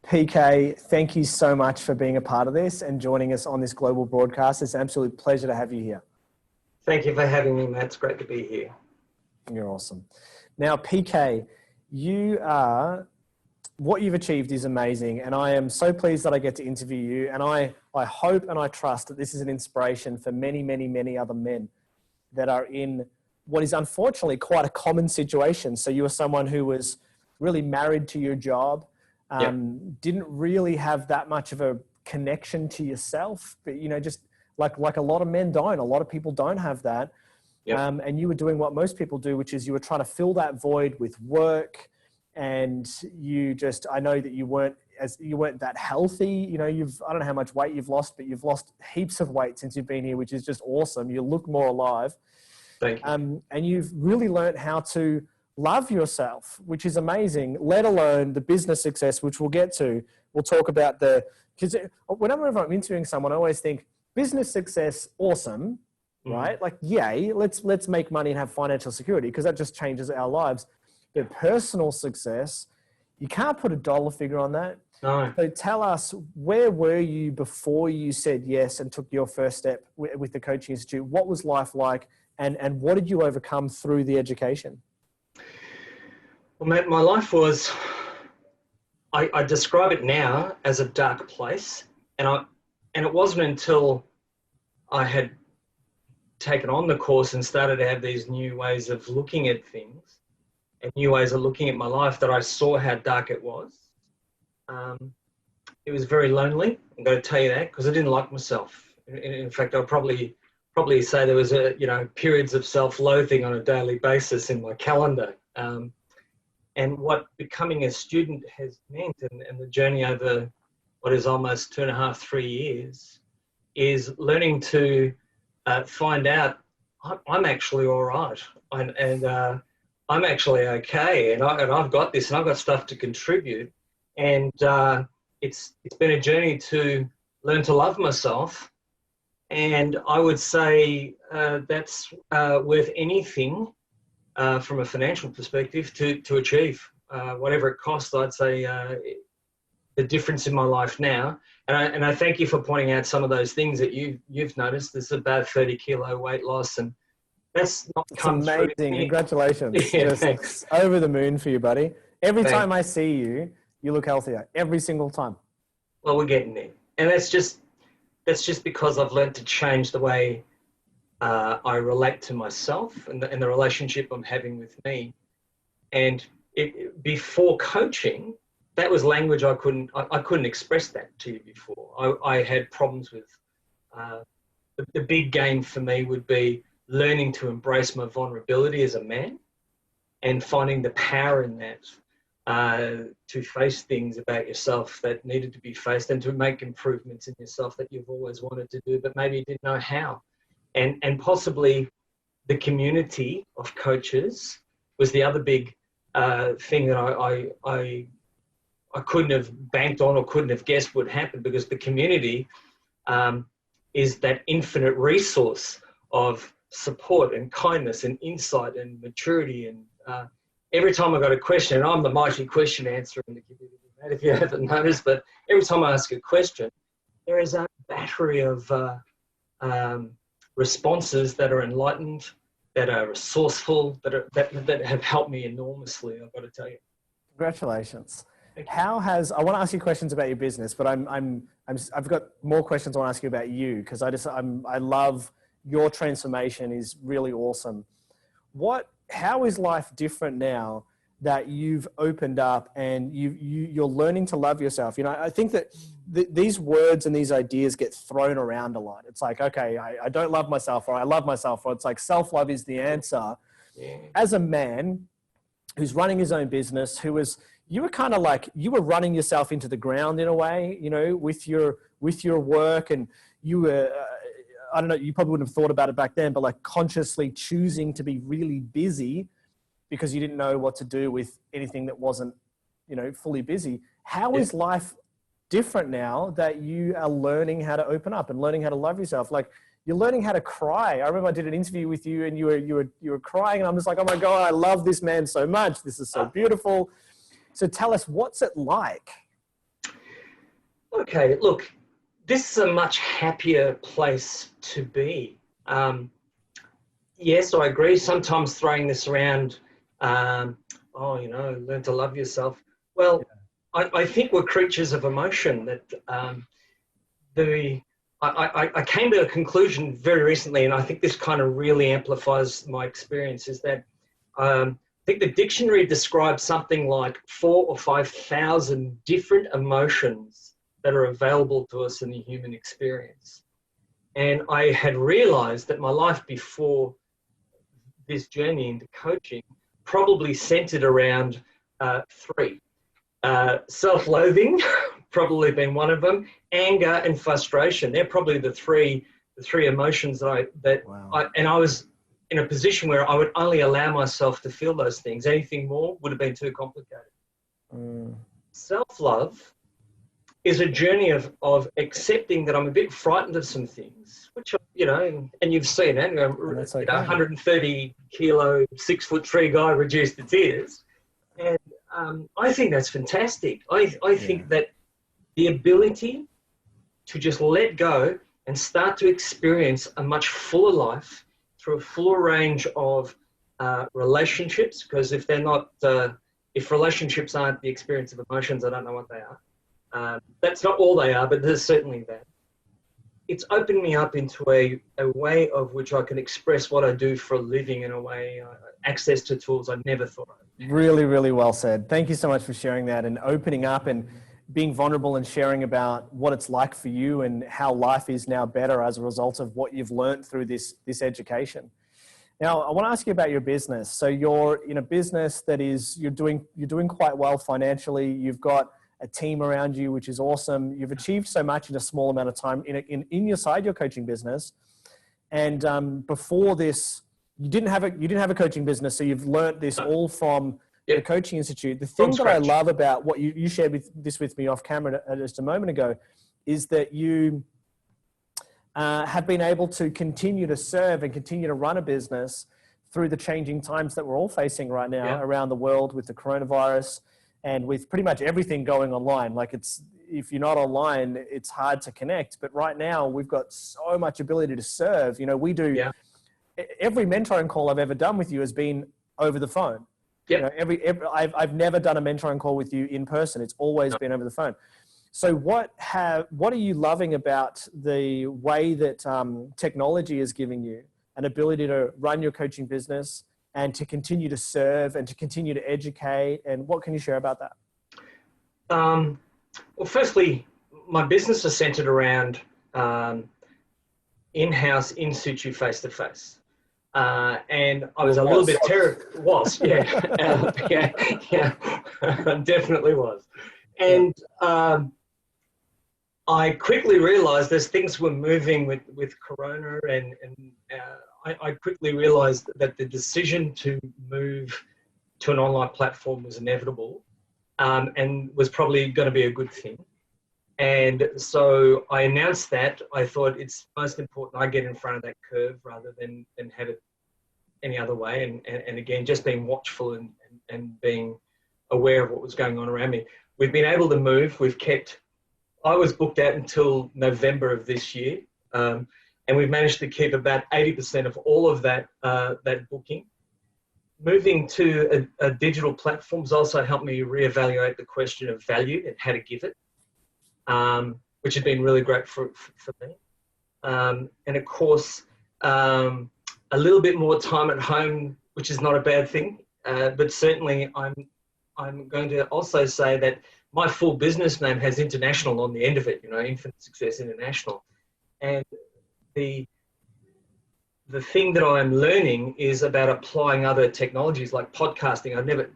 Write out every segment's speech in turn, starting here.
PK, thank you so much for being a part of this and joining us on this global broadcast. It's an absolute pleasure to have you here. Thank you for having me, Matt. It's great to be here. You're awesome. Now, PK, what you've achieved is amazing, and I am so pleased that I get to interview you, and I hope and I trust that this is an inspiration for many, many, many other men that are in what is unfortunately quite a common situation. So you were someone who was really married to your job, didn't really have that much of a connection to yourself, but just like a lot of men don't, a lot of people don't have that. And you were doing what most people do, which is you were trying to fill that void with work. And I know that you weren't that healthy. I don't know how much weight you've lost, but you've lost heaps of weight since you've been here, which is just awesome. You look more alive. Thank you. And you've really learned how to love yourself, which is amazing, let alone the business success, which we'll get to. We'll talk about because whenever I'm interviewing someone, I always think business success, awesome, right? Like, yay, let's make money and have financial security because that just changes our lives. But personal success, you can't put a dollar figure on that. No. So tell us, where were you before you said yes and took your first step with the Coaching Institute? What was life like? And what did you overcome through the education? Well, Matt, my life was, I describe it now as a dark place. And it wasn't until I had taken on the course and started to have these new ways of looking at things and new ways of looking at my life that I saw how dark it was. It was very lonely. I'm going to tell you that because I didn't like myself. In fact, I'll probably say there was periods of self-loathing on a daily basis in my calendar. And what becoming a student has meant and the journey over what is almost 2.5, 3 years is learning to find out I'm actually all right and I'm actually okay and I've got this and I've got stuff to contribute. And it's been a journey to learn to love myself. And I would say that's worth anything from a financial perspective to achieve. Whatever it costs, I'd say the difference in my life now. And I thank you for pointing out some of those things that you've noticed. There's about 30 kilo weight loss, and that's not come through. It's amazing. Congratulations. Yeah, just thanks. Over the moon for you, buddy. Every Thanks. time I see you, you look healthier. Every single time. Well, we're getting there. And that's just because I've learned to change the way I relate to myself and the relationship I'm having with me. And before coaching, that was language I couldn't express that to you before. I had problems with the big game for me would be learning to embrace my vulnerability as a man and finding the power in that to face things about yourself that needed to be faced and to make improvements in yourself that you've always wanted to do, but maybe you didn't know how. And possibly the community of coaches was the other big thing that I couldn't have banked on or couldn't have guessed would happen, because the community is that infinite resource of support and kindness and insight and maturity. And every time I got a question, and I'm the mighty question answerer in the community, if you haven't noticed, but every time I ask a question, there is a battery of responses that are enlightened, that are resourceful, that have helped me enormously, I've got to tell you. Congratulations. I want to ask you questions about your business, but I've got more questions I want to ask you about you, because I love your transformation is really awesome. How is life different now that you've opened up and you're learning to love yourself? I think that these words and these ideas get thrown around a lot. It's like, okay, I don't love myself, or I love myself, or it's like self-love is the answer. Yeah. As a man who's running his own business, you were kind of like, you were running yourself into the ground in a way, with your work, and you were, I don't know, you probably wouldn't have thought about it back then, but like consciously choosing to be really busy because you didn't know what to do with anything that wasn't, fully busy. How is life different now that you are learning how to open up and learning how to love yourself? Like, you're learning how to cry. I remember I did an interview with you and you were crying, and I'm just like, oh my God, I love this man so much. This is so beautiful. So tell us, what's it like? Okay, look, this is a much happier place to be. Yes, I agree. Sometimes throwing this around, learn to love yourself. Well, I think we're creatures of emotion. I came to a conclusion very recently, and I think this kind of really amplifies my experience, is that I think the dictionary describes something like 4,000 or 5,000 different emotions that are available to us in the human experience. And I had realized that my life before this journey into coaching probably centered around three. Self-loathing, probably been one of them. Anger and frustration. They're probably the three emotions I was in a position where I would only allow myself to feel those things. Anything more would have been too complicated. Self-love is a journey of accepting that I'm a bit frightened of some things, which, and you've seen it, 130 kilo, 6'3" guy reduced to tears. And I think that's fantastic. I think that the ability to just let go and start to experience a much fuller life through a fuller range of relationships, because if relationships aren't the experience of emotions, I don't know what they are. That's not all they are, but there's certainly that. It's opened me up into a way of which I can express what I do for a living in a way, access to tools I never thought of. Really, really well said. Thank you so much for sharing that and opening up and being vulnerable and sharing about what it's like for you and how life is now better as a result of what you've learned through this education. Now, I want to ask you about your business. So you're in a business that you're doing quite well financially. You've got a team around you, which is awesome. You've achieved so much in a small amount of time in your coaching business. And before this, you didn't have a coaching business. So you've learned this all from the Coaching Institute. The thing that I love about what you shared with me off camera just a moment ago is that you have been able to continue to serve and continue to run a business through the changing times that we're all facing right now around the world with the coronavirus and with pretty much everything going online. Like if you're not online, it's hard to connect. But right now we've got so much ability to serve. We do every mentoring call I've ever done with you has been over the phone. I've never done a mentoring call with you in person. It's always been over the phone. So what are you loving about the way that technology is giving you an ability to run your coaching business and to continue to serve and to continue to educate? And what can you share about that? Well, firstly, my business is centered around in-house, in situ, face-to-face. And I was a little bit terrified. Was, definitely was. And I quickly realized as things were moving with Corona and I quickly realized that the decision to move to an online platform was inevitable and was probably going to be a good thing. And so I announced that. I thought it's most important I get in front of that curve rather than have it any other way. And again, just being watchful and being aware of what was going on around me. We've been able to move. I was booked out until November of this year. And we've managed to keep about 80% of all of that booking. Moving to a digital platforms also helped me reevaluate the question of value and how to give it, which has been really great for me. And of course, a little bit more time at home, which is not a bad thing. But certainly I'm going to also say that my full business name has international on the end of it, Infinite Success International. And the thing that I'm learning is about applying other technologies like podcasting.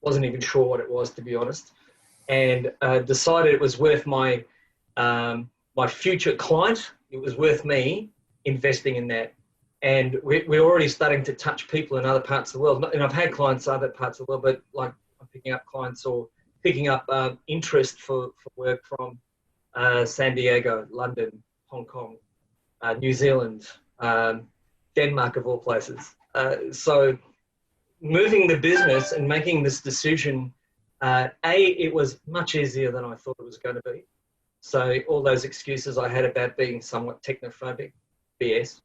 Wasn't even sure what it was, to be honest, and decided it was worth my future client. It was worth me investing in that. And we're already starting to touch people in other parts of the world. And I've had clients in other parts of the world, but like I'm picking up clients or picking up interest for work from San Diego, London, Hong Kong, New Zealand, Denmark of all places. So moving the business and making this decision, it was much easier than I thought it was going to be. So all those excuses I had about being somewhat technophobic, BS.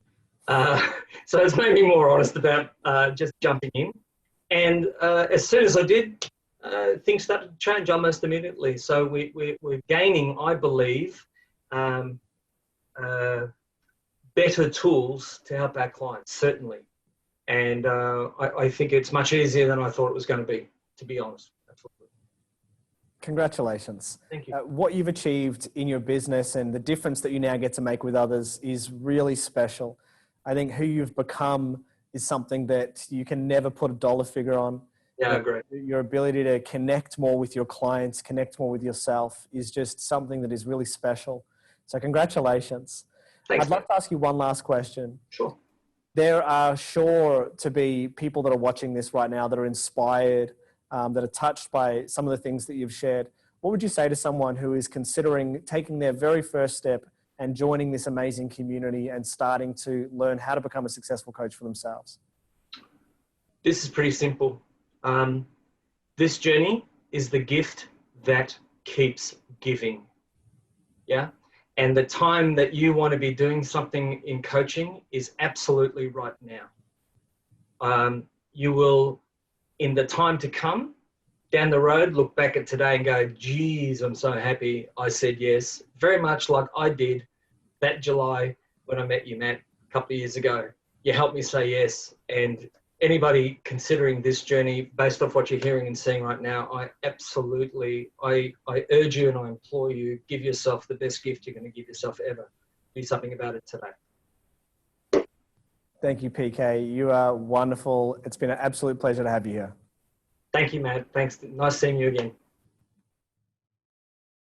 So it's made me more honest about just jumping in. And as soon as I did, things started to change almost immediately. So we're gaining, I believe, better tools to help our clients, certainly. And I think it's much easier than I thought it was going to be honest. Absolutely. Congratulations. Thank you. What you've achieved in your business and the difference that you now get to make with others is really special. I think who you've become is something that you can never put a dollar figure on. Yeah, I agree. Your ability to connect more with your clients, connect more with yourself is just something that is really special. So congratulations. Thanks, I'd love to ask you one last question. Sure. There are sure to be people that are watching this right now that are inspired, that are touched by some of the things that you've shared. What would you say to someone who is considering taking their very first step and joining this amazing community and starting to learn how to become a successful coach for themselves? This is pretty simple. This journey is the gift that keeps giving. Yeah. And the time that you want to be doing something in coaching is absolutely right now. You will, in the time to come, down the road, look back at today and go, geez, I'm so happy I said yes. Very much like I did that July when I met you, Matt, a couple of years ago. You helped me say yes. And anybody considering this journey, based off what you're hearing and seeing right now, I absolutely, I urge you and I implore you, give yourself the best gift you're going to give yourself ever. Do something about it today. Thank you, PK. You are wonderful. It's been an absolute pleasure to have you here. Thank you, Matt. Thanks. Nice seeing you again.